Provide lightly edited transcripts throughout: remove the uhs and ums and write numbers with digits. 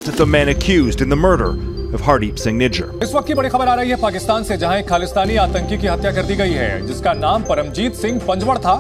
The man accused in the murder of Hardeep Singh Nijjar. इस वक्त की बड़ी खबर आ रही है पाकिस्तान से, जहां एक खालिस्तानी आतंकी की हत्या कर दी गई है, जिसका नाम परमजीत सिंह पंजवड़ था।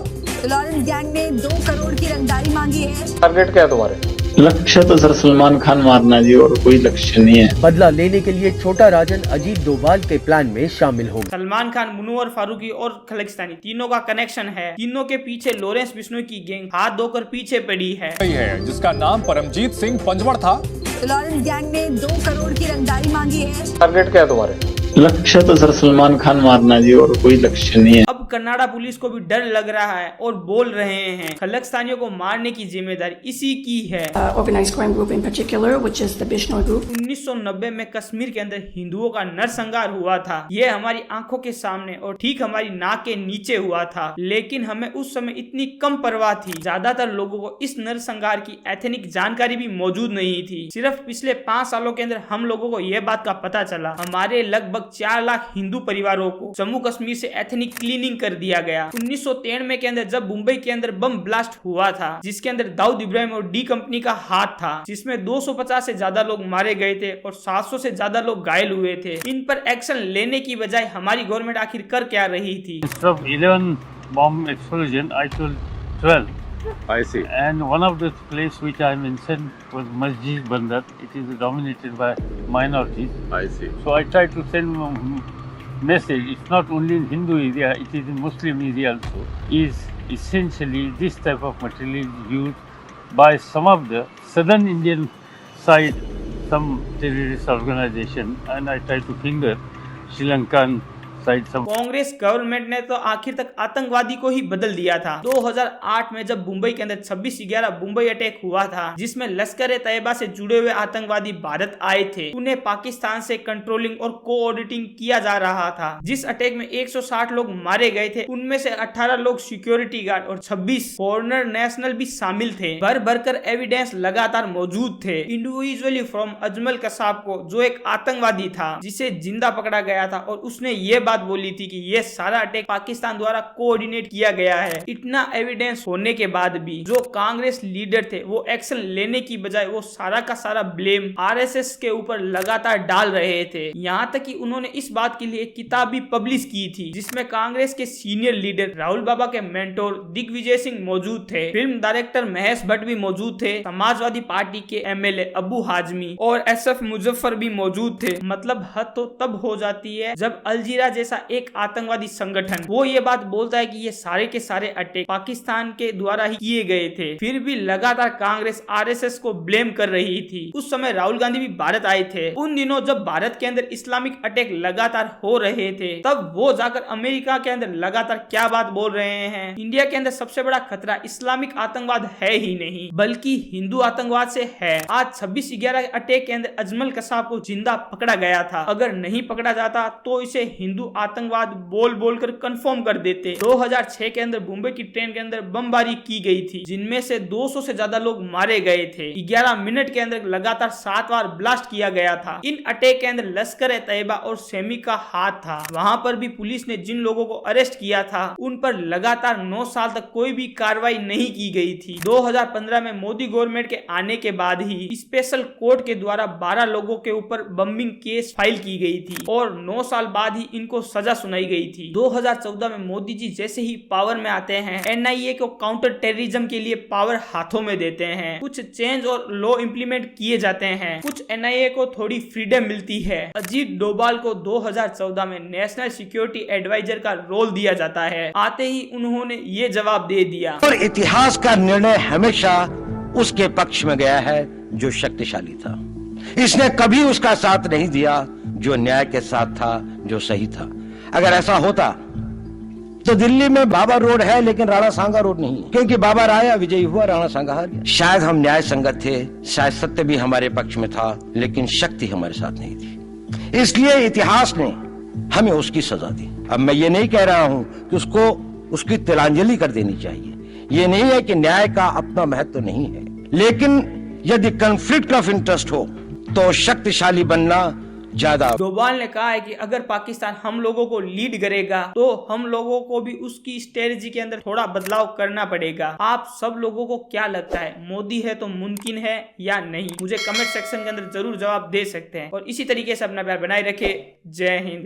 लॉरेंस गैंग ने 2 करोड़ की रंगदारी मांगी है। टारगेट क्या है तुम्हारे? लक्ष्य तो सर सलमान खान मारना जी, और कोई लक्ष्य नहीं है। बदला लेने के लिए छोटा राजन अजीत डोभाल के प्लान में शामिल होगा। सलमान खान, मुनव्वर फारूकी और खालिस्तानी तीनों का कनेक्शन है। तीनों के पीछे लॉरेंस बिश्नोई की गैंग हाथ धोकर पीछे पड़ी है, जिसका नाम परमजीत सिंह पंजवड़ था। लॉरेंस गैंग ने 2 करोड़ की रंगदारी मांगी है। टारगेट क्या है तुम्हारे? लक्ष्य तो सर सलमान खान मारना जी, और कोई लक्ष्य नहीं है। अब कनाडा पुलिस को भी डर लग रहा है और बोल रहे हैं खालिस्तानियों को मारने की जिम्मेदारी इसी की है। Organized crime group in particular, which is the Bishnoi group. 1990 में कश्मीर के अंदर हिंदुओं का नरसंहार हुआ था। ये हमारी आंखों के सामने और ठीक हमारी नाक के नीचे हुआ था, लेकिन हमें उस समय इतनी कम परवाह थी। ज्यादातर लोगों को इस नरसंहार की एथनिक जानकारी भी मौजूद नहीं थी। सिर्फ पिछले 5 सालों के अंदर हम लोगों को यह बात का पता चला। हमारे लगभग 4 लाख हिंदू परिवारों को जम्मू कश्मीर से एथनिक क्लीनिंग कर दिया गया। 1993 के अंदर जब मुंबई के अंदर बम ब्लास्ट हुआ था, जिसके अंदर दाऊद इब्राहिम और डी कंपनी का हाथ था, जिसमें 250 से ज्यादा लोग मारे गए थे और 700 से ज्यादा लोग घायल हुए थे। इन पर एक्शन लेने की बजाय हमारी गवर्नमेंट आखिर कर क्या रही थी? Instead of 11 bomb explosion, I told 12. I see. And one of the place which I mentioned was Masjid Bandar. It is dominated by minorities. I see. So I tried to send message. It's not only in Hindu area; it is in Muslim area also. Is essentially this type of material is used by some of the southern Indian side, some terrorist organization, and I try to finger Sri Lankan. Congress government ने तो आखिर तक आतंकवादी को ही बदल दिया था। 2008 में जब मुंबई के अंदर 26/11 मुंबई अटैक हुआ था, जिसमें लश्कर ए तैयबा से जुड़े हुए आतंकवादी भारत आए थे, उन्हें पाकिस्तान से कंट्रोलिंग और कोऑर्डिनेटिंग किया जा रहा था। जिस अटैक में 160 लोग मारे गए थे, उनमें से 18 लोग सिक्योरिटी गार्ड और 26 फॉरेनर नेशनल भी शामिल थे। भर भरकर एविडेंस लगातार मौजूद थे। इंडिविजुअली फ्रॉम अजमल कसाब को, जो एक आतंकवादी था, जिसे जिंदा पकड़ा गया था, और उसने ये बात बोली थी कि ये सारा अटैक पाकिस्तान द्वारा कोऑर्डिनेट किया गया है। इतना एविडेंस होने के बाद भी जो कांग्रेस लीडर थे, वो एक्शन लेने की बजाय वो सारा का सारा ब्लेम आरएसएस के ऊपर लगातार डाल रहे थे। यहाँ तक कि उन्होंने इस बात के लिए किताब भी पब्लिश की थी, जिसमें कांग्रेस के सीनियर लीडर राहुल बाबा के मेंटोर दिग्विजय सिंह मौजूद थे, फिल्म डायरेक्टर महेश भट्ट भी मौजूद थे, समाजवादी पार्टी के एमएलए अबू हाजमी और एसएफ मुजफ्फर भी मौजूद थे। मतलब हद तो तब हो जाती है जब अलजीरा जैसा एक आतंकवादी संगठन वो ये बात बोलता है कि ये सारे के सारे अटैक पाकिस्तान के द्वारा ही किए गए थे। फिर भी लगातार कांग्रेस आरएसएस को ब्लेम कर रही थी। उस समय राहुल गांधी भी भारत आए थे। उन दिनों जब भारत के अंदर इस्लामिक अटैक लगातार हो रहे थे, तब वो जाकर अमेरिका के अंदर लगातार क्या बात बोल रहे हैं? इंडिया के अंदर सबसे बड़ा खतरा इस्लामिक आतंकवाद है ही नहीं, बल्कि हिंदू आतंकवाद से है। आज 26/11 अटैक के अंदर अजमल कसाब को जिंदा पकड़ा गया था। अगर नहीं पकड़ा जाता तो इसे हिंदू आतंकवाद बोल बोल कर कंफर्म कर देते। 2006 के अंदर मुंबई की ट्रेन के अंदर बमबारी की गई थी, जिनमें से 200 से ज्यादा लोग मारे गए थे। 11 मिनट के अंदर लगातार 7 बार ब्लास्ट किया गया था। इन अटैक के अंदर लश्कर ए तैयबा और सेमी का हाथ था। वहां पर भी पुलिस ने जिन लोगों को अरेस्ट किया था, उन पर लगातार 9 साल तक कोई भी कार्रवाई नहीं की गई थी। 2015 में मोदी गवर्नमेंट के आने के बाद ही स्पेशल कोर्ट के द्वारा 12 लोगों के ऊपर बम्बिंग केस फाइल की गई थी और 9 साल बाद ही इनको सजा सुनाई गई थी। 2014 में मोदी जी जैसे ही पावर में आते हैं, एनआईए को काउंटर टेररिज्म के लिए पावर हाथों में देते हैं। कुछ चेंज और लॉ इंप्लीमेंट किए जाते हैं, कुछ एनआईए को थोड़ी फ्रीडम मिलती है। अजीत डोभाल को 2014 में नेशनल सिक्योरिटी एडवाइजर का रोल दिया जाता है। आते ही उन्होंने ये जवाब दे दिया, और इतिहास का निर्णय हमेशा उसके पक्ष में गया है जो शक्तिशाली था। इसने कभी उसका साथ नहीं दिया जो न्याय के साथ था, जो सही था। अगर ऐसा होता तो दिल्ली में बाबा रोड है, लेकिन राणा सांगा रोड नहीं, क्योंकि बाबा आया, विजयी हुआ, राणा सांगा हार गया। शायद हम न्याय संगत थे, शायद सत्य भी हमारे पक्ष में था, लेकिन शक्ति हमारे साथ नहीं थी। इसलिए इतिहास ने हमें उसकी सजा दी। अब मैं ये नहीं कह रहा हूं कि उसको उसकी तिलांजलि कर देनी चाहिए। ये नहीं है कि न्याय का अपना महत्व नहीं है, लेकिन यदि कॉन्फ्लिक्ट ऑफ इंटरेस्ट हो तो शक्तिशाली बनना ज्यादा। डोभाल ने कहा है कि अगर पाकिस्तान हम लोगों को लीड करेगा तो हम लोगों को भी उसकी स्ट्रेटजी के अंदर थोड़ा बदलाव करना पड़ेगा। आप सब लोगों को क्या लगता है, मोदी है तो मुमकिन है या नहीं? मुझे कमेंट सेक्शन के अंदर जरूर जवाब दे सकते हैं और इसी तरीके से अपना प्यार बनाए रखे। जय हिंद।